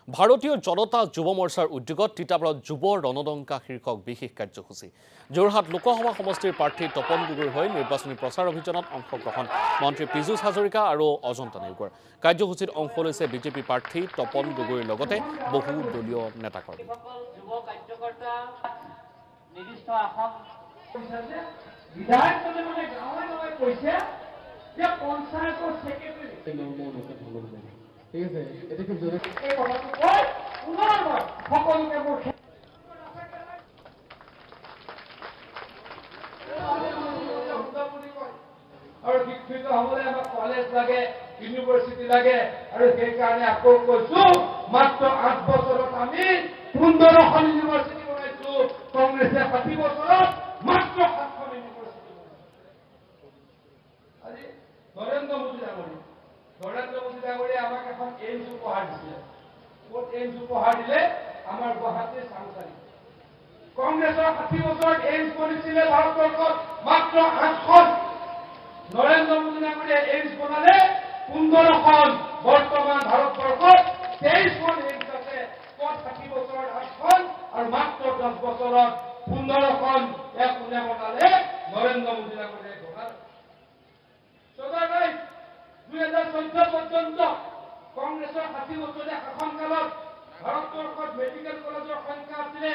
ভাৰতীয় জনতা যুৱ মৰ্চাৰ উদ্যোগত তিতাবৰত যুৱ ৰণদংকা শীৰ্ষক বিশেষ কাৰ্যসূচী। যোৰহাট লোকসভা সমষ্টিৰ প্ৰাৰ্থী তপন গগৈৰ হৈ নিৰ্বাচনী প্ৰচাৰ অভিযানত অংশগ্ৰহণ মন্ত্ৰী পীযুষ হাজৰিকা আৰু অজন্তা নেওগৰ। কাৰ্যসূচীত অংশ লৈছে বিজেপি প্ৰাৰ্থী তপন গগৈৰ লগতে বহু দলীয় নেতাকৰ্মী। ঠিক আছে, এটা খুব জোৰে আৰু শিক্ষিত হ'বলৈ আমাক কলেজ লাগে, ইউনিভাৰ্চিটি লাগে, আৰু সেইকাৰণে আকৌ কৈছো মাত্ৰ 8 বছৰত আমি 15খন ইউনিভাৰ্চিটি বনাইছো। কংগ্ৰেছে 60 বছৰত মাত্ৰ 7খন ইউনিভাৰ্চিটি বনাইছে। আজি নৰেন্দ্ৰ মোদী ডাঙৰীয়াই আমাক এখন এইমছ উপহাৰ দিছিলে। ক'ত এইমছ উপহাৰ দিলে? আমাৰ গুৱাহাটীৰ চাংচাৰি। কংগ্ৰেছৰ 60 বছৰত এইমছ বনিছিলে ভাৰতবৰ্ষত মাত্ৰ 8খন। নৰেন্দ্ৰ মোদী ডাঙৰীয়াই এইমছ বনালে 15খন। বৰ্তমান ভাৰতবৰ্ষত 23খন এইমছ আছে। ক'ত 60 বছৰত 8খন আৰু মাত্ৰ 10 বছৰত 15খন। এক কোনে বনালে? নৰেন্দ্ৰ মোদী ডাঙৰীয়াই বনালে। 2014 পৰ্যন্ত কংগ্ৰেছৰ 60 বছৰীয়া শাসনকালত ভাৰতবৰ্ষত মেডিকেল কলেজৰ সংখ্যা আছিলে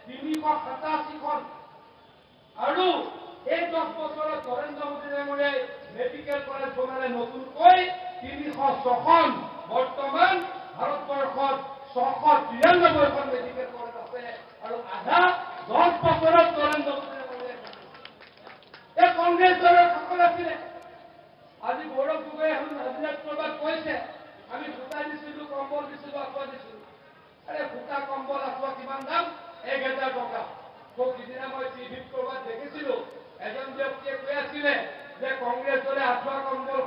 387খন। আৰু এই 10 বছৰত নৰেন্দ্ৰ মোদী ডাঙৰীয়াই মেডিকেল কলেজ বনালে নতুনকৈ 306খন। বৰ্তমান ভাৰতবৰ্ষত 693খন মেডিকেল কলেজ আছে। আৰু আধা 10 বছৰত নৰেন্দ্ৰ মোদী ডাঙৰীয়াই এই কংগ্ৰেছ দলৰ শাসন আছিলে। আজি গৌৰৱ গগৈ ৰাজনীতিত কৈছে আমি সূতা দিছিলো, কম্বল দিছিলো, আঁঠুৱা দিছিলো। আৰে সূতা, কম্বল, আঁঠুৱা কিমান দাম? 1000 টকা। সিদিনা মই টিভিত কৰবাত দেখিছিলো এজন ব্যক্তিয়ে কৈ আছিলে যে কংগ্ৰেছ দলে আঁঠুৱা কম্বল